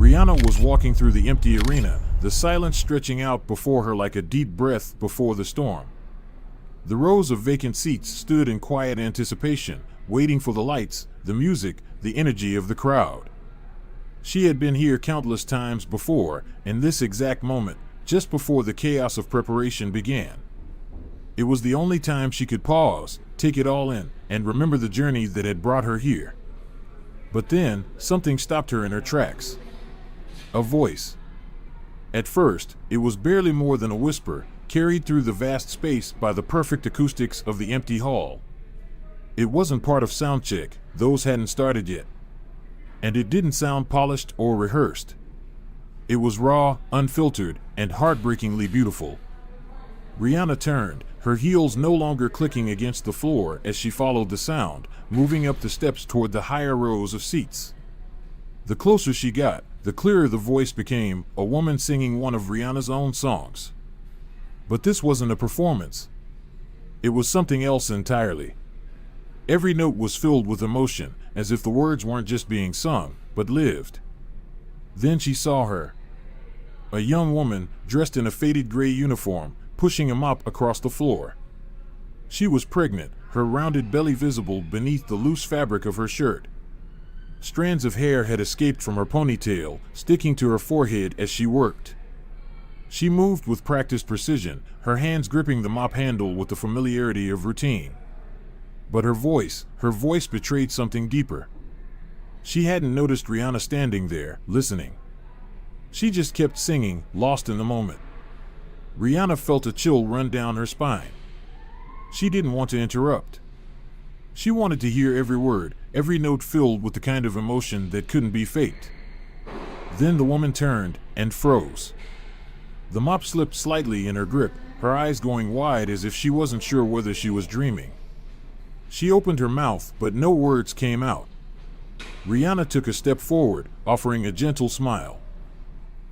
Rihanna was walking through the empty arena, the silence stretching out before her like a deep breath before the storm. The rows of vacant seats stood in quiet anticipation, waiting for the lights, the music, the energy of the crowd. She had been here countless times before, in this exact moment, just before the chaos of preparation began. It was the only time she could pause, take it all in, and remember the journey that had brought her here. But then, something stopped her in her tracks. A voice. At first, it was barely more than a whisper, carried through the vast space by the perfect acoustics of the empty hall. It wasn't part of soundcheck, those hadn't started yet. And it didn't sound polished or rehearsed. It was raw, unfiltered, and heartbreakingly beautiful. Rihanna turned, her heels no longer clicking against the floor as she followed the sound, moving up the steps toward the higher rows of seats. The closer she got, the clearer the voice became, a woman singing one of Rihanna's own songs. But this wasn't a performance. It was something else entirely. Every note was filled with emotion, as if the words weren't just being sung, but lived. Then she saw her. A young woman, dressed in a faded gray uniform, pushing a mop across the floor. She was pregnant, her rounded belly visible beneath the loose fabric of her shirt. Strands of hair had escaped from her ponytail, sticking to her forehead as she worked. She moved with practiced precision, her hands gripping the mop handle with the familiarity of routine. But her voice betrayed something deeper. She hadn't noticed Rihanna standing there, listening. She just kept singing, lost in the moment. Rihanna felt a chill run down her spine. She didn't want to interrupt. She wanted to hear every word, every note filled with the kind of emotion that couldn't be faked. Then the woman turned and froze. The mop slipped slightly in her grip, her eyes going wide as if she wasn't sure whether she was dreaming. She opened her mouth, but no words came out. Rihanna took a step forward, offering a gentle smile.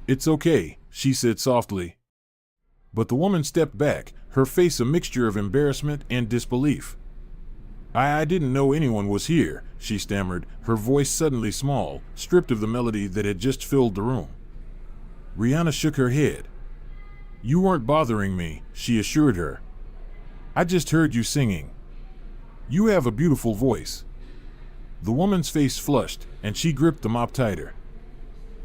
"It's okay," she said softly. But the woman stepped back, her face a mixture of embarrassment and disbelief. I didn't know anyone was here," she stammered, her voice suddenly small, stripped of the melody that had just filled the room. Rihanna shook her head. "You weren't bothering me," she assured her. "I just heard you singing. You have a beautiful voice." The woman's face flushed, and she gripped the mop tighter.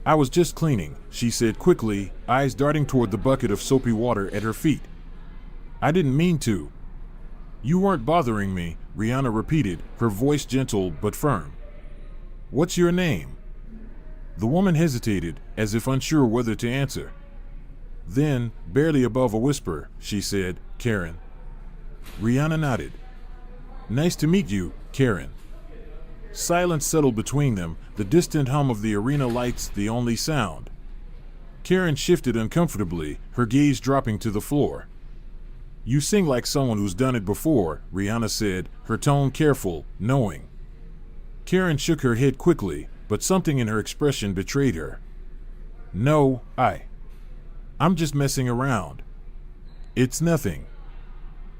"I was just cleaning," she said quickly, eyes darting toward the bucket of soapy water at her feet. "I didn't mean to." "You weren't bothering me," Rihanna repeated, her voice gentle but firm. "What's your name?" The woman hesitated, as if unsure whether to answer. Then, barely above a whisper, she said, "Karen." Rihanna nodded. "Nice to meet you, Karen." Silence settled between them, the distant hum of the arena lights the only sound. Karen shifted uncomfortably, her gaze dropping to the floor. "You sing like someone who's done it before," Rihanna said, her tone careful, knowing. Karen shook her head quickly, but something in her expression betrayed her. "No, I'm just messing around. It's nothing."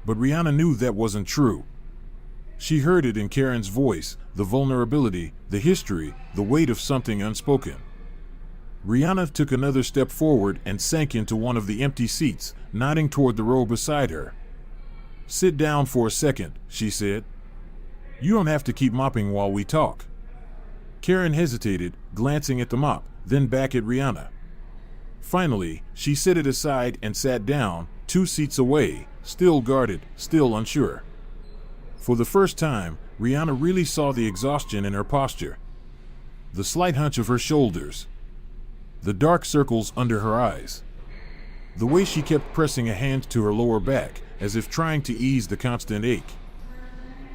But Rihanna knew that wasn't true. She heard it in Karen's voice, the vulnerability, the history, the weight of something unspoken. Rihanna took another step forward and sank into one of the empty seats, nodding toward the row beside her. "Sit down for a second," she said. "You don't have to keep mopping while we talk." Karen hesitated, glancing at the mop, then back at Rihanna. Finally, she set it aside and sat down, 2 seats away, still guarded, still unsure. For the first time, Rihanna really saw the exhaustion in her posture. The slight hunch of her shoulders. The dark circles under her eyes. The way she kept pressing a hand to her lower back, as if trying to ease the constant ache.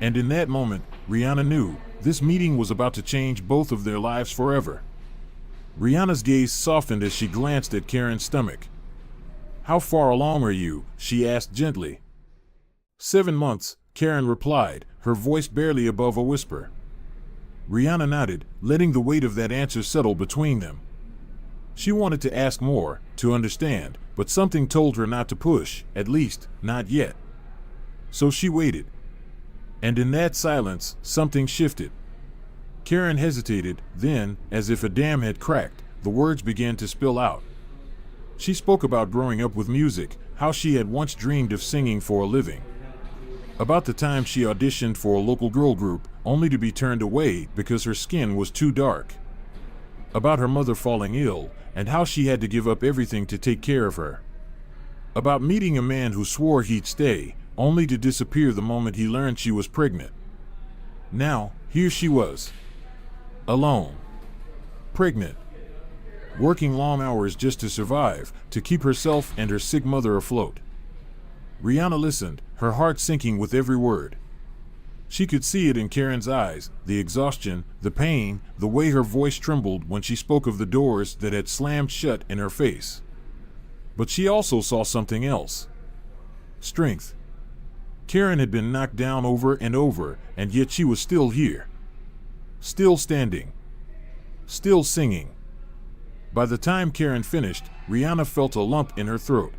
And in that moment, Rihanna knew this meeting was about to change both of their lives forever. Rihanna's gaze softened as she glanced at Karen's stomach. "How far along are you?" she asked gently. 7 months, Karen replied, her voice barely above a whisper. Rihanna nodded, letting the weight of that answer settle between them. She wanted to ask more, to understand, but something told her not to push, at least, not yet. So she waited. And in that silence, something shifted. Karen hesitated, then, as if a dam had cracked, the words began to spill out. She spoke about growing up with music, how she had once dreamed of singing for a living. About the time she auditioned for a local girl group, only to be turned away because her skin was too dark. About her mother falling ill, and how she had to give up everything to take care of her. About meeting a man who swore he'd stay, only to disappear the moment he learned she was pregnant. Now, here she was. Alone. Pregnant. Working long hours just to survive, to keep herself and her sick mother afloat. Rihanna listened, her heart sinking with every word. She could see it in Karen's eyes, the exhaustion, the pain, the way her voice trembled when she spoke of the doors that had slammed shut in her face. But she also saw something else. Strength. Karen had been knocked down over and over, and yet she was still here. Still standing. Still singing. By the time Karen finished, Rihanna felt a lump in her throat.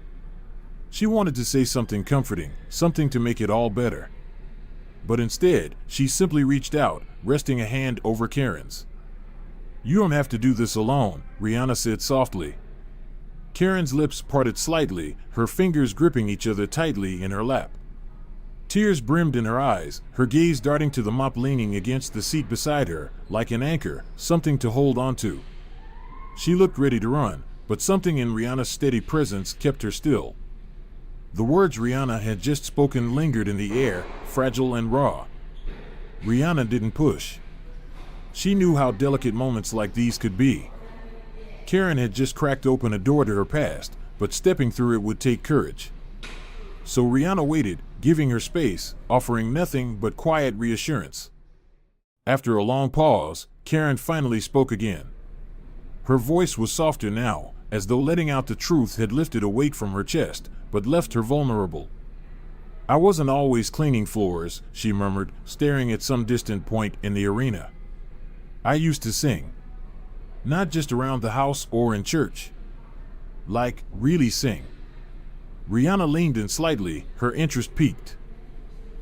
She wanted to say something comforting, something to make it all better. But instead, she simply reached out, resting a hand over Karen's. "You don't have to do this alone," Rihanna said softly. Karen's lips parted slightly, her fingers gripping each other tightly in her lap. Tears brimmed in her eyes, her gaze darting to the mop leaning against the seat beside her, like an anchor, something to hold on to. She looked ready to run, but something in Rihanna's steady presence kept her still. The words Rihanna had just spoken lingered in the air, fragile and raw. Rihanna didn't push. She knew how delicate moments like these could be. Karen had just cracked open a door to her past, but stepping through it would take courage. So Rihanna waited, giving her space, offering nothing but quiet reassurance. After a long pause, Karen finally spoke again. Her voice was softer now, as though letting out the truth had lifted a weight from her chest, but left her vulnerable. "I wasn't always cleaning floors," she murmured, staring at some distant point in the arena. "I used to sing. Not just around the house or in church. Like, really sing." Rihanna leaned in slightly, her interest piqued.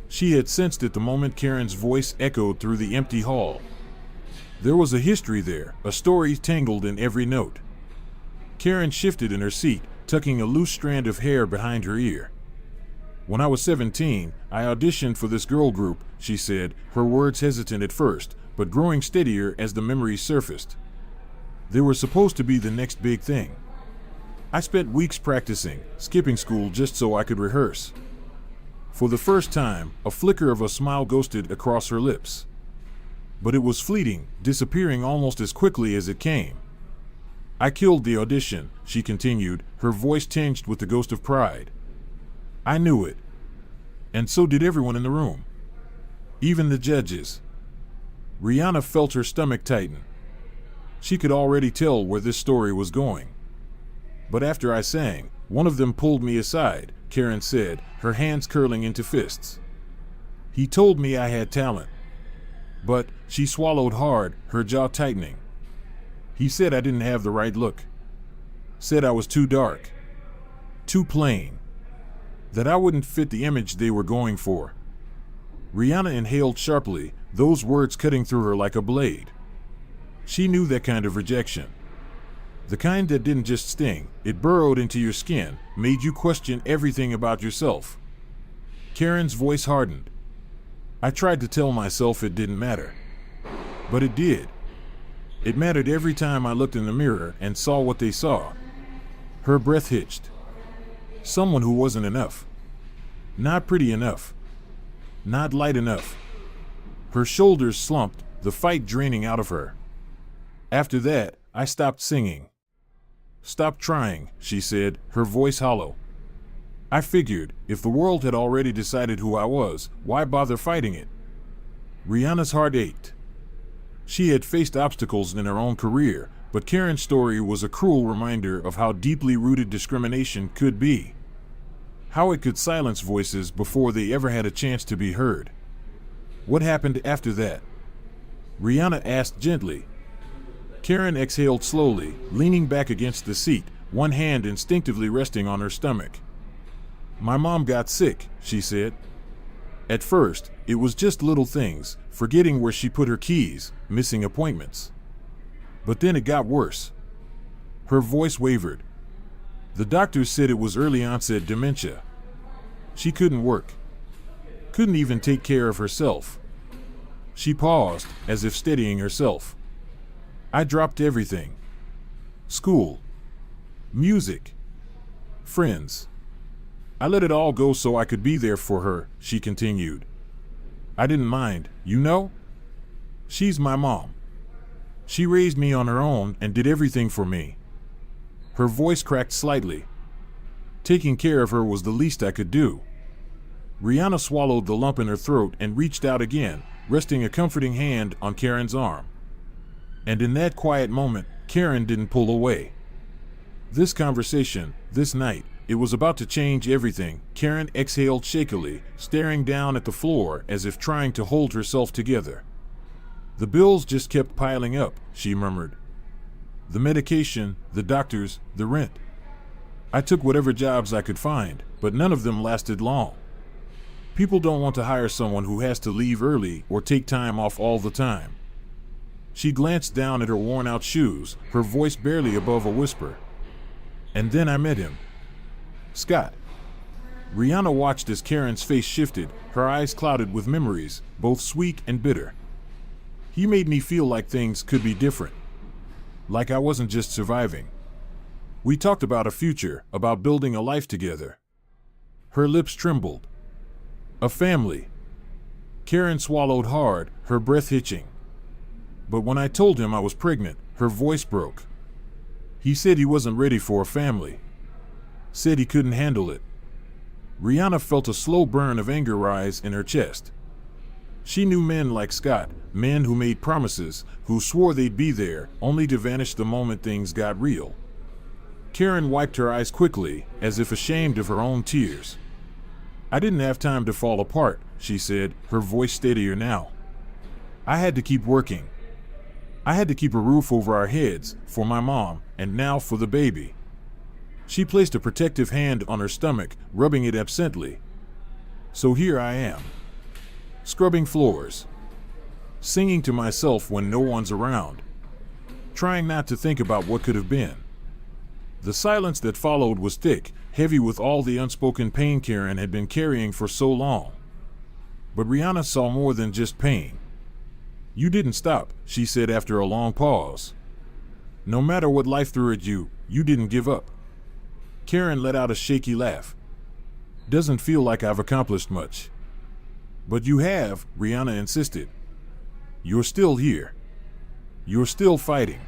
She had sensed it the moment Karen's voice echoed through the empty hall. There was a history there, a story tangled in every note. Karen shifted in her seat, tucking a loose strand of hair behind her ear. "When I was 17, I auditioned for this girl group," she said, her words hesitant at first, but growing steadier as the memories surfaced. "They were supposed to be the next big thing. I spent weeks practicing, skipping school just so I could rehearse." For the first time, a flicker of a smile ghosted across her lips. But it was fleeting, disappearing almost as quickly as it came. "I killed the audition," she continued, her voice tinged with the ghost of pride. "I knew it. And so did everyone in the room. Even the judges." Rihanna felt her stomach tighten. She could already tell where this story was going. "But after I sang, one of them pulled me aside," Karen said, her hands curling into fists. "He told me I had talent. But," she swallowed hard, her jaw tightening. "He said I didn't have the right look. Said I was too dark. Too plain. That I wouldn't fit the image they were going for." Rihanna inhaled sharply, those words cutting through her like a blade. She knew that kind of rejection. The kind that didn't just sting, it burrowed into your skin, made you question everything about yourself. Karen's voice hardened. "I tried to tell myself it didn't matter. But it did. It mattered every time I looked in the mirror and saw what they saw." Her breath hitched. Someone who wasn't enough. Not pretty enough. Not light enough. Her shoulders slumped, the fight draining out of her. "After that, I stopped singing. Stopped trying," she said, her voice hollow. "I figured, if the world had already decided who I was, why bother fighting it?" Rihanna's heart ached. She had faced obstacles in her own career, but Karen's story was a cruel reminder of how deeply rooted discrimination could be. How it could silence voices before they ever had a chance to be heard. "What happened after that?" Rihanna asked gently. Karen exhaled slowly, leaning back against the seat, one hand instinctively resting on her stomach. "My mom got sick," she said. "At first, it was just little things, forgetting where she put her keys, missing appointments. But then it got worse. Her voice wavered. The doctors said it was early onset dementia. She couldn't work. Couldn't even take care of herself. She paused, as if steadying herself. I dropped everything. School. Music. Friends. I let it all go so I could be there for her, she continued. I didn't mind, you know? She's my mom. She raised me on her own and did everything for me. Her voice cracked slightly. Taking care of her was the least I could do. Rihanna swallowed the lump in her throat and reached out again, resting a comforting hand on Karen's arm. And in that quiet moment, Karen didn't pull away. This conversation, this night, it was about to change everything. Karen exhaled shakily, staring down at the floor as if trying to hold herself together. The bills just kept piling up, she murmured. The medication, the doctors, the rent. I took whatever jobs I could find, but none of them lasted long. People don't want to hire someone who has to leave early or take time off all the time. She glanced down at her worn-out shoes, her voice barely above a whisper. And then I met him. Scott. Rihanna watched as Karen's face shifted, her eyes clouded with memories, both sweet and bitter. He made me feel like things could be different. Like I wasn't just surviving. We talked about a future, about building a life together. Her lips trembled. A family. Karen swallowed hard, her breath hitching. But when I told him I was pregnant, her voice broke. He said he wasn't ready for a family. Said he couldn't handle it. Rihanna felt a slow burn of anger rise in her chest. She knew men like Scott, men who made promises, who swore they'd be there, only to vanish the moment things got real. Karen wiped her eyes quickly, as if ashamed of her own tears. I didn't have time to fall apart, she said, her voice steadier now. I had to keep working. I had to keep a roof over our heads, for my mom, and now for the baby. She placed a protective hand on her stomach, rubbing it absently. So here I am. Scrubbing floors. Singing to myself when no one's around. Trying not to think about what could have been. The silence that followed was thick, heavy with all the unspoken pain Karen had been carrying for so long. But Rihanna saw more than just pain. You didn't stop, she said after a long pause. No matter what life threw at you, you didn't give up. Karen let out a shaky laugh. Doesn't feel like I've accomplished much. But you have, Rihanna insisted. You're still here. You're still fighting.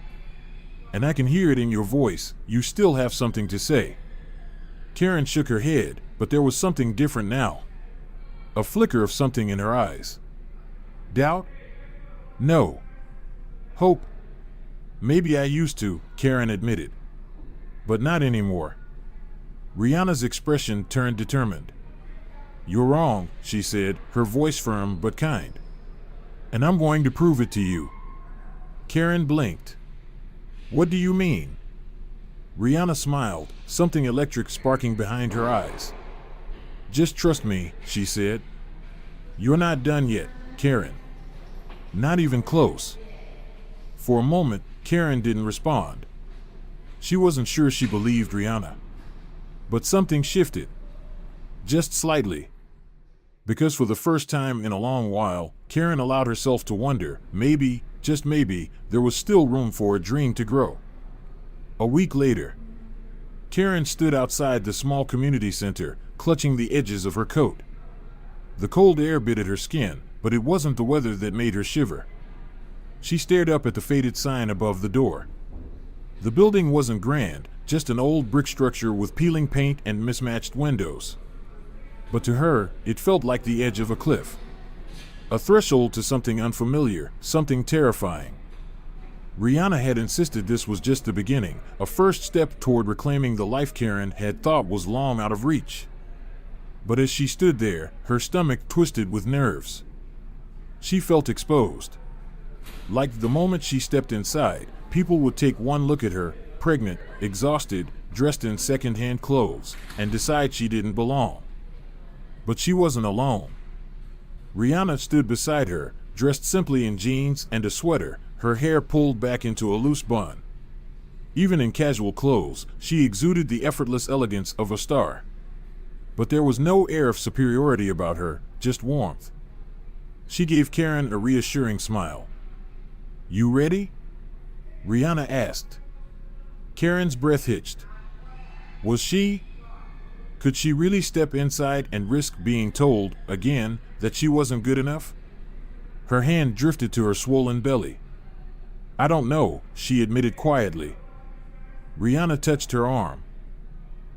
And I can hear it in your voice, you still have something to say. Karen shook her head, but there was something different now. A flicker of something in her eyes. Doubt? No. Hope? Maybe I used to, Karen admitted. But not anymore. Rihanna's expression turned determined. You're wrong, she said, her voice firm but kind. And I'm going to prove it to you. Karen blinked. What do you mean? Rihanna smiled, something electric sparking behind her eyes. Just trust me, she said. You're not done yet, Karen. Not even close. For a moment, Karen didn't respond. She wasn't sure she believed Rihanna. But something shifted. Just slightly. Because for the first time in a long while, Karen allowed herself to wonder, maybe, just maybe, there was still room for a dream to grow. A week later, Karen stood outside the small community center, clutching the edges of her coat. The cold air bit at her skin, but it wasn't the weather that made her shiver. She stared up at the faded sign above the door. The building wasn't grand, just an old brick structure with peeling paint and mismatched windows. But to her, it felt like the edge of a cliff. A threshold to something unfamiliar, something terrifying. Rihanna had insisted this was just the beginning, a first step toward reclaiming the life Karen had thought was long out of reach. But as she stood there, her stomach twisted with nerves. She felt exposed. Like the moment she stepped inside, people would take one look at her, pregnant, exhausted, dressed in second-hand clothes, and decide she didn't belong. But she wasn't alone. Rihanna stood beside her, dressed simply in jeans and a sweater, her hair pulled back into a loose bun. Even in casual clothes, she exuded the effortless elegance of a star. But there was no air of superiority about her, just warmth. She gave Karen a reassuring smile. "You ready?" Rihanna asked. Karen's breath hitched. Was she? Could she really step inside and risk being told, again, that she wasn't good enough? Her hand drifted to her swollen belly. "I don't know," she admitted quietly. Rihanna touched her arm.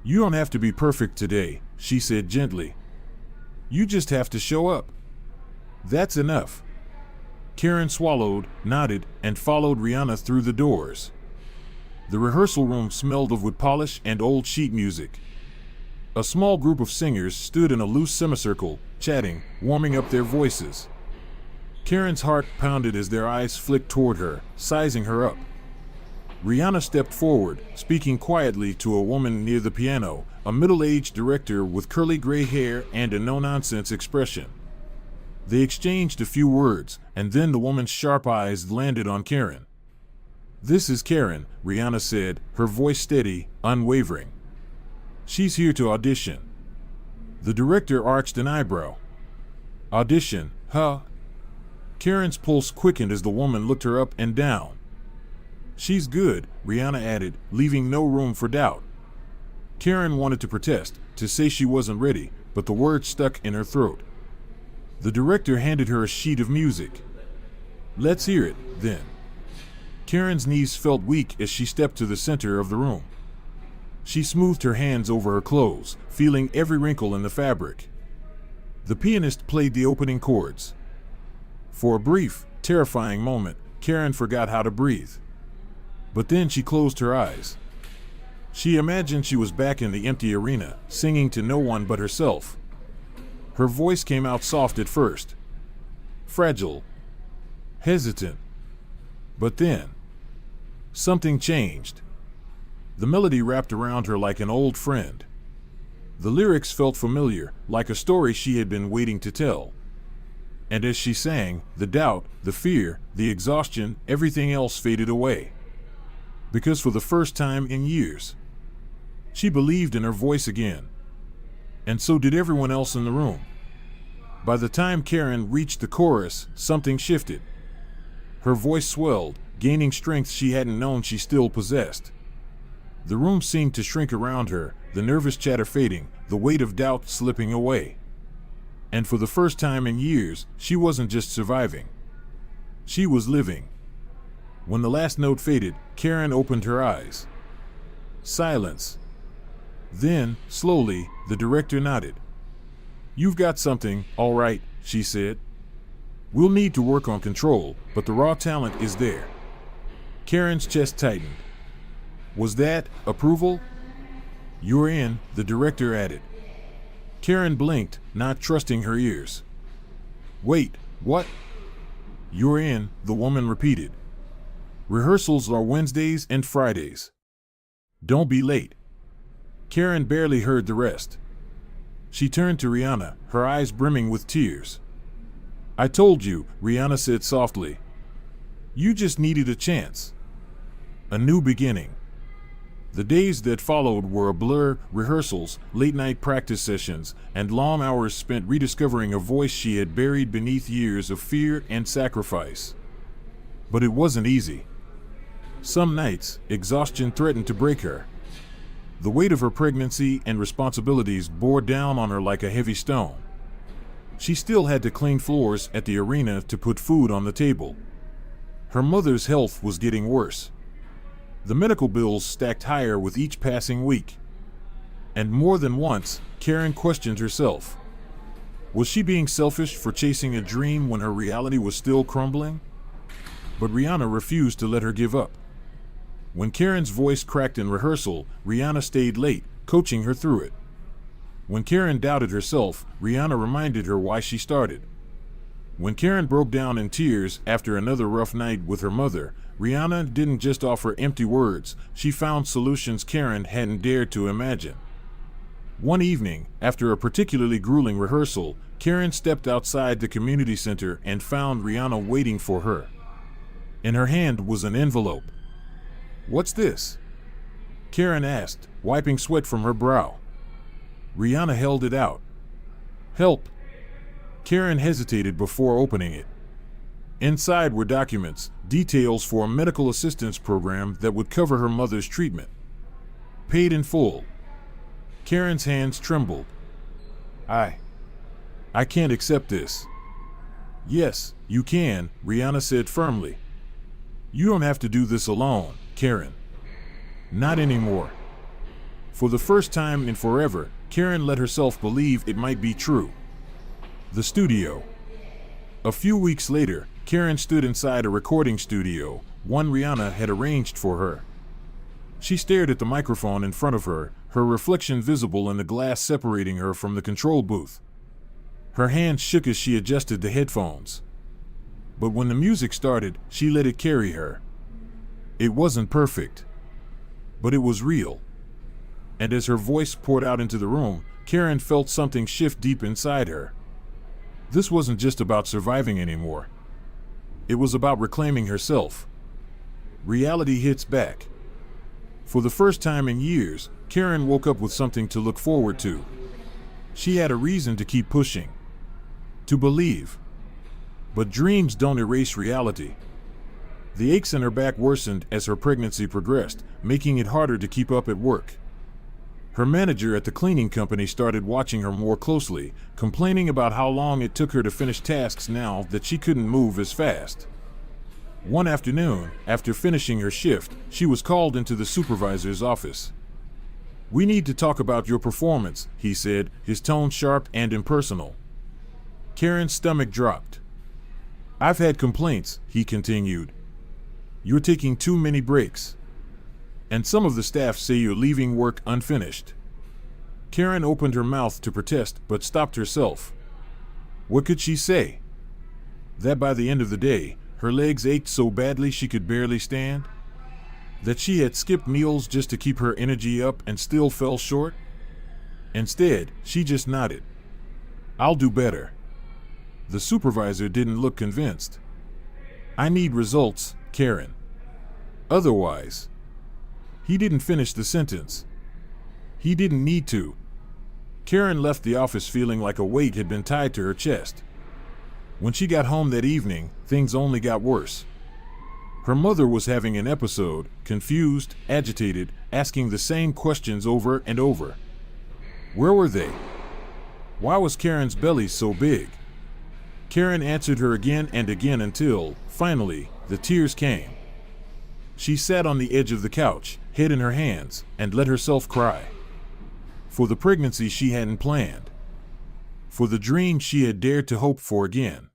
"You don't have to be perfect today," she said gently. "You just have to show up. That's enough." Karen swallowed, nodded, and followed Rihanna through the doors. The rehearsal room smelled of wood polish and old sheet music. A small group of singers stood in a loose semicircle, chatting, warming up their voices. Karen's heart pounded as their eyes flicked toward her, sizing her up. Rihanna stepped forward, speaking quietly to a woman near the piano, a middle-aged director with curly gray hair and a no-nonsense expression. They exchanged a few words, and then the woman's sharp eyes landed on Karen. "This is Karen," Rihanna said, her voice steady, unwavering. "She's here to audition." The director arched an eyebrow. "Audition, huh?" Karen's pulse quickened as the woman looked her up and down. "She's good," Rihanna added, leaving no room for doubt. Karen wanted to protest, to say she wasn't ready, but the words stuck in her throat. The director handed her a sheet of music. "Let's hear it, then." Karen's knees felt weak as she stepped to the center of the room. She smoothed her hands over her clothes, feeling every wrinkle in the fabric. The pianist played the opening chords. For a brief, terrifying moment, Karen forgot how to breathe. But then she closed her eyes. She imagined she was back in the empty arena, singing to no one but herself. Her voice came out soft at first. Fragile. Hesitant. But then, something changed. The melody wrapped around her like an old friend. The lyrics felt familiar, like a story she had been waiting to tell. And as she sang, the doubt, the fear, the exhaustion, everything else faded away. Because for the first time in years, she believed in her voice again. And so did everyone else in the room. By the time Karen reached the chorus, something shifted. Her voice swelled, gaining strength she hadn't known she still possessed. The room seemed to shrink around her, the nervous chatter fading, the weight of doubt slipping away. And for the first time in years, she wasn't just surviving. She was living. When the last note faded, Karen opened her eyes. Silence. Then, slowly, the director nodded. "You've got something, all right," she said. "We'll need to work on control, but the raw talent is there." Karen's chest tightened. Was that approval? "You're in," the director added. Karen blinked, not trusting her ears. "Wait, what?" "You're in," the woman repeated. "Rehearsals are Wednesdays and Fridays. Don't be late." Karen barely heard the rest. She turned to Rihanna, her eyes brimming with tears. "I told you," Rihanna said softly. "You just needed a chance. A new beginning." The days that followed were a blur, rehearsals, late-night practice sessions, and long hours spent rediscovering a voice she had buried beneath years of fear and sacrifice. But it wasn't easy. Some nights, exhaustion threatened to break her. The weight of her pregnancy and responsibilities bore down on her like a heavy stone. She still had to clean floors at the arena to put food on the table. Her mother's health was getting worse. The medical bills stacked higher with each passing week. And more than once, Karen questioned herself. Was she being selfish for chasing a dream when her reality was still crumbling? But Rihanna refused to let her give up. When Karen's voice cracked in rehearsal, Rihanna stayed late, coaching her through it. When Karen doubted herself, Rihanna reminded her why she started. When Karen broke down in tears after another rough night with her mother, Rihanna didn't just offer empty words, she found solutions Karen hadn't dared to imagine. One evening, after a particularly grueling rehearsal, Karen stepped outside the community center and found Rihanna waiting for her. In her hand was an envelope. "What's this?" Karen asked, wiping sweat from her brow. Rihanna held it out. Help. Karen hesitated before opening it. Inside were documents, details for a medical assistance program that would cover her mother's treatment. Paid in full. Karen's hands trembled. I can't accept this. Yes, you can, Rihanna said firmly. You don't have to do this alone, Karen. Not anymore. For the first time in forever, Karen let herself believe it might be true. The studio. A few weeks later, Karen stood inside a recording studio, one Rihanna had arranged for her. She stared at the microphone in front of her, her reflection visible in the glass separating her from the control booth. Her hands shook as she adjusted the headphones. But when the music started, she let it carry her. It wasn't perfect, but it was real. And as her voice poured out into the room, Karen felt something shift deep inside her. This wasn't just about surviving anymore. It was about reclaiming herself. Reality hits back. For the first time in years, Karen woke up with something to look forward to. She had a reason to keep pushing. To believe. But dreams don't erase reality. The aches in her back worsened as her pregnancy progressed, making it harder to keep up at work. Her manager at the cleaning company started watching her more closely, complaining about how long it took her to finish tasks now that she couldn't move as fast. One afternoon, after finishing her shift, she was called into the supervisor's office. "We need to talk about your performance," he said, his tone sharp and impersonal. Karen's stomach dropped. "I've had complaints," he continued. "You're taking too many breaks. And some of the staff say you're leaving work unfinished." Karen opened her mouth to protest, but stopped herself. What could she say? That by the end of the day, her legs ached so badly she could barely stand? That she had skipped meals just to keep her energy up and still fell short? Instead, she just nodded. "I'll do better." The supervisor didn't look convinced. "I need results, Karen. Otherwise..." He didn't finish the sentence. He didn't need to. Karen left the office feeling like a weight had been tied to her chest. When she got home that evening, things only got worse. Her mother was having an episode, confused, agitated, asking the same questions over and over. Where were they? Why was Karen's belly so big? Karen answered her again and again until, finally, the tears came. She sat on the edge of the couch, head in her hands, and let herself cry. For the pregnancy she hadn't planned. For the dream she had dared to hope for again.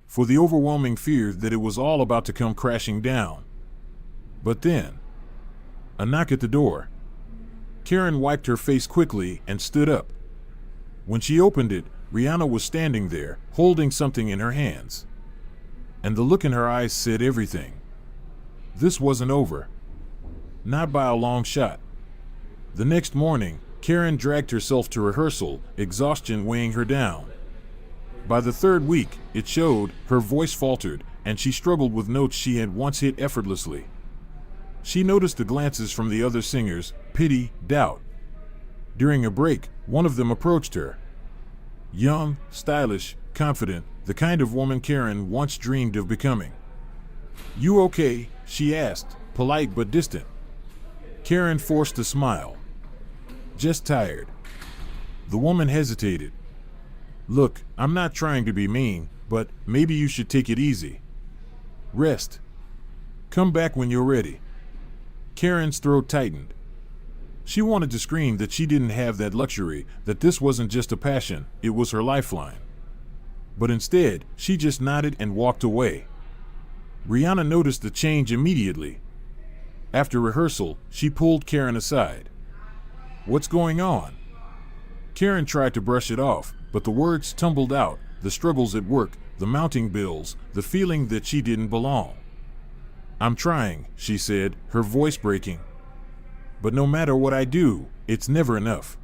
For the overwhelming fear that it was all about to come crashing down. But then, a knock at the door. Karen wiped her face quickly and stood up. When she opened it, Rihanna was standing there, holding something in her hands. And the look in her eyes said everything. This wasn't over. Not by a long shot. The next morning, Karen dragged herself to rehearsal, exhaustion weighing her down. By the third week, it showed, her voice faltered, and she struggled with notes she had once hit effortlessly. She noticed the glances from the other singers, pity, doubt. During a break, one of them approached her. Young, stylish, confident, the kind of woman Karen once dreamed of becoming. "You okay?" she asked, polite but distant. Karen forced a smile. "Just tired." The woman hesitated. "Look, I'm not trying to be mean, but maybe you should take it easy. Rest. Come back when you're ready." Karen's throat tightened. She wanted to scream that she didn't have that luxury, that this wasn't just a passion, it was her lifeline. But instead, she just nodded and walked away. Rihanna noticed the change immediately. After rehearsal, she pulled Karen aside. "What's going on?" Karen tried to brush it off, but the words tumbled out, the struggles at work, the mounting bills, the feeling that she didn't belong. "I'm trying," she said, her voice breaking. "But no matter what I do, it's never enough.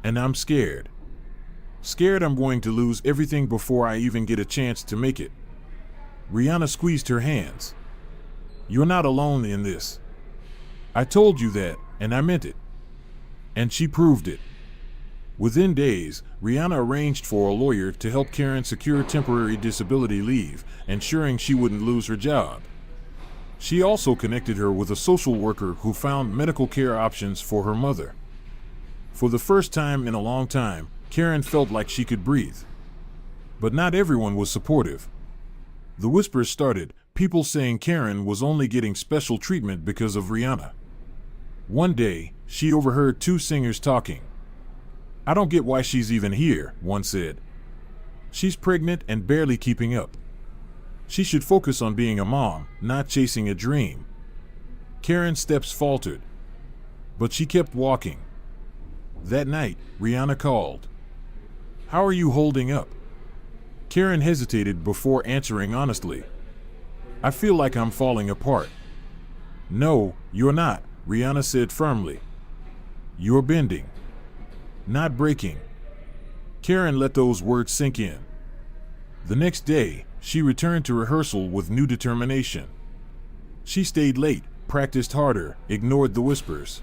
And I'm scared. Scared I'm going to lose everything before I even get a chance to make it." Rihanna squeezed her hands. "You're not alone in this. I told you that, and I meant it. And she proved it. Within days, Rihanna arranged for a lawyer to help Karen secure temporary disability leave, ensuring she wouldn't lose her job. She also connected her with a social worker who found medical care options for her mother. For the first time in a long time, Karen felt like she could breathe. But not everyone was supportive. The whispers started, people saying Karen was only getting special treatment because of Rihanna. One day, she overheard two singers talking. "I don't get why she's even here," one said. "She's pregnant and barely keeping up. She should focus on being a mom, not chasing a dream." Karen's steps faltered, but she kept walking. That night, Rihanna called. "How are you holding up?" Karen hesitated before answering honestly. "I feel like I'm falling apart." "No, you're not," Rihanna said firmly. "You're bending, not breaking." Karen let those words sink in. The next day, she returned to rehearsal with new determination. She stayed late, practiced harder, ignored the whispers.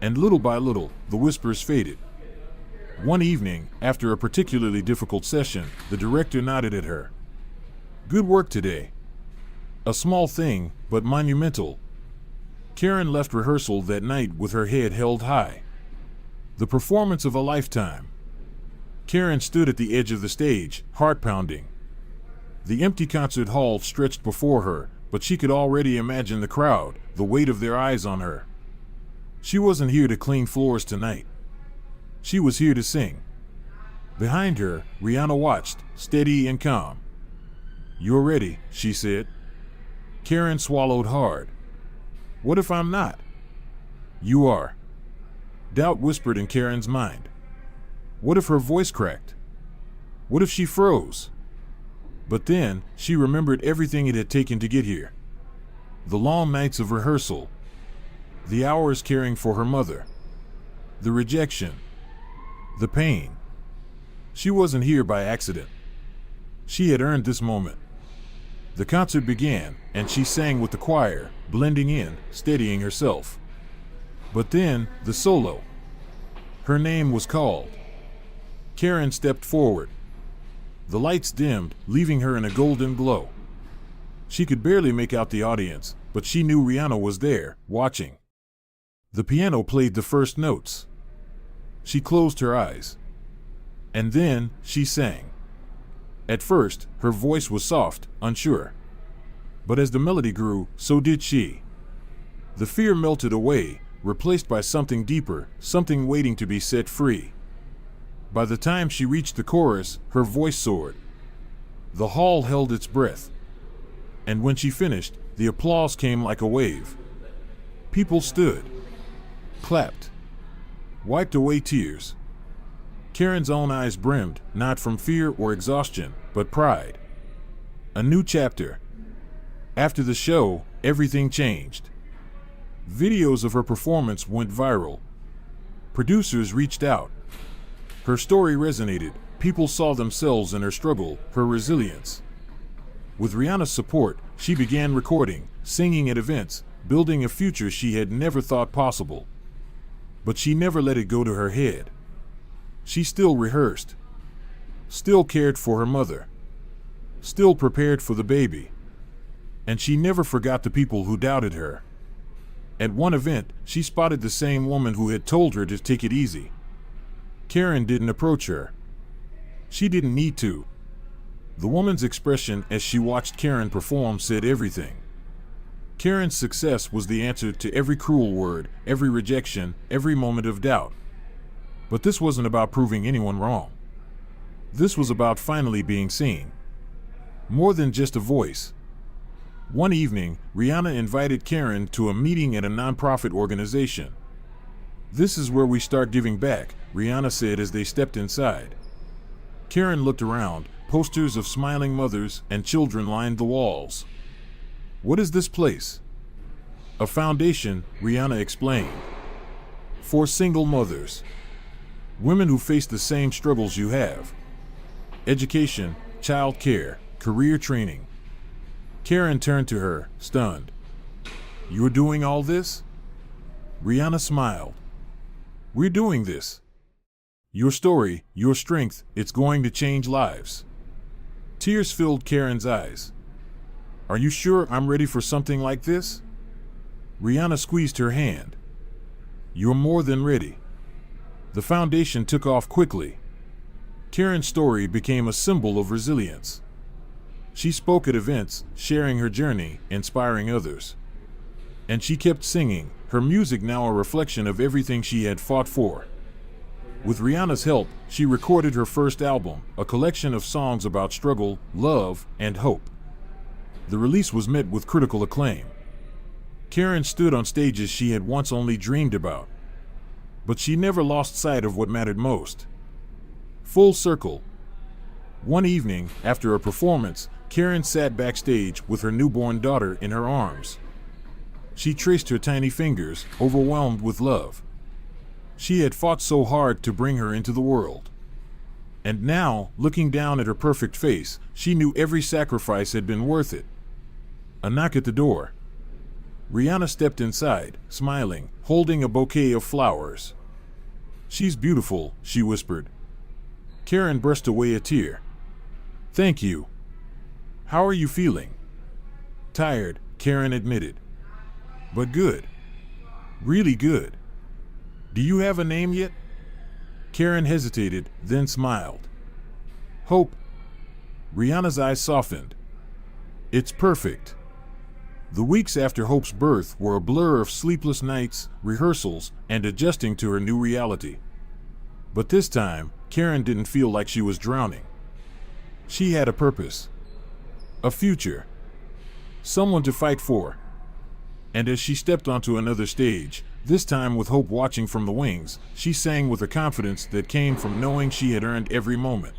And little by little, the whispers faded. One evening, after a particularly difficult session, the director nodded at her. "Good work today." A small thing, but monumental. Karen left rehearsal that night with her head held high. The performance of a lifetime. Karen stood at the edge of the stage, heart pounding. The empty concert hall stretched before her, but she could already imagine the crowd, the weight of their eyes on her. She wasn't here to clean floors tonight. She was here to sing. Behind her, Rihanna watched, steady and calm. "You're ready," she said. Karen swallowed hard. "What if I'm not?" "You are." Doubt whispered in Karen's mind. What if her voice cracked? What if she froze? But then, she remembered everything it had taken to get here. The long nights of rehearsal. The hours caring for her mother. The rejection. The pain. She wasn't here by accident. She had earned this moment. The concert began, and she sang with the choir, blending in, steadying herself. But then, the solo. Her name was called. Karen stepped forward. The lights dimmed, leaving her in a golden glow. She could barely make out the audience, but she knew Rihanna was there, watching. The piano played the first notes. She closed her eyes. And then, she sang. At first, her voice was soft, unsure. But as the melody grew, so did she. The fear melted away, replaced by something deeper, something waiting to be set free. By the time she reached the chorus, her voice soared. The hall held its breath. And when she finished, the applause came like a wave. People stood, clapped, wiped away tears. Karen's own eyes brimmed, not from fear or exhaustion, but pride. A new chapter. After the show, everything changed. Videos of her performance went viral. Producers reached out. Her story resonated. People saw themselves in her struggle, her resilience. With Rihanna's support, she began recording, singing at events, building a future she had never thought possible. But she never let it go to her head. She still rehearsed, still cared for her mother, still prepared for the baby. And she never forgot the people who doubted her. At one event, she spotted the same woman who had told her to take it easy. Karen didn't approach her. She didn't need to. The woman's expression as she watched Karen perform said everything. Karen's success was the answer to every cruel word, every rejection, every moment of doubt. But this wasn't about proving anyone wrong. This was about finally being seen. More than just a voice. One evening, Rihanna invited Karen to a meeting at a nonprofit organization. "This is where we start giving back," Rihanna said as they stepped inside. Karen looked around. Posters of smiling mothers and children lined the walls. "What is this place?" "A foundation," Rihanna explained. "For single mothers. Women who face the same struggles you have. Education, child care, career training." Karen turned to her, stunned. "You're doing all this?" Rihanna smiled. We're doing this. Your story, your strength, it's going to change lives. Tears filled Karen's eyes. Are you sure I'm ready for something like this? Rihanna squeezed her hand. You're more than ready. The foundation took off quickly. Karen's story became a symbol of resilience. She spoke at events, sharing her journey, inspiring others. And she kept singing, her music now a reflection of everything she had fought for. With Rihanna's help, she recorded her first album, a collection of songs about struggle, love, and hope. The release was met with critical acclaim. Karen stood on stages she had once only dreamed about. But she never lost sight of what mattered most. Full circle. One evening, after a performance, Karen sat backstage with her newborn daughter in her arms. She traced her tiny fingers, overwhelmed with love. She had fought so hard to bring her into the world. And now, looking down at her perfect face, she knew every sacrifice had been worth it. A knock at the door. Rihanna stepped inside, smiling, holding a bouquet of flowers. She's beautiful, she whispered. Karen brushed away a tear. Thank you. How are you feeling? Tired, Karen admitted. But good. Really good. Do you have a name yet? Karen hesitated, then smiled. Hope. Rihanna's eyes softened. It's perfect. The weeks after Hope's birth were a blur of sleepless nights, rehearsals, and adjusting to her new reality. But this time, Karen didn't feel like she was drowning. She had a purpose. A future. Someone to fight for. And as she stepped onto another stage, this time with Hope watching from the wings, she sang with a confidence that came from knowing she had earned every moment.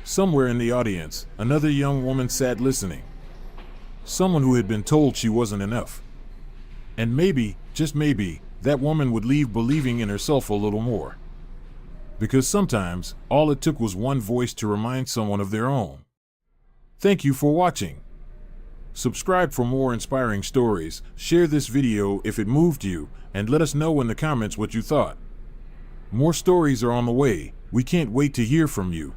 Somewhere in the audience, another young woman sat listening. Someone who had been told she wasn't enough. And maybe, just maybe, that woman would leave believing in herself a little more. Because sometimes, all it took was one voice to remind someone of their own. Thank you for watching. Subscribe for more inspiring stories, share this video if it moved you, and let us know in the comments what you thought. More stories are on the way, we can't wait to hear from you.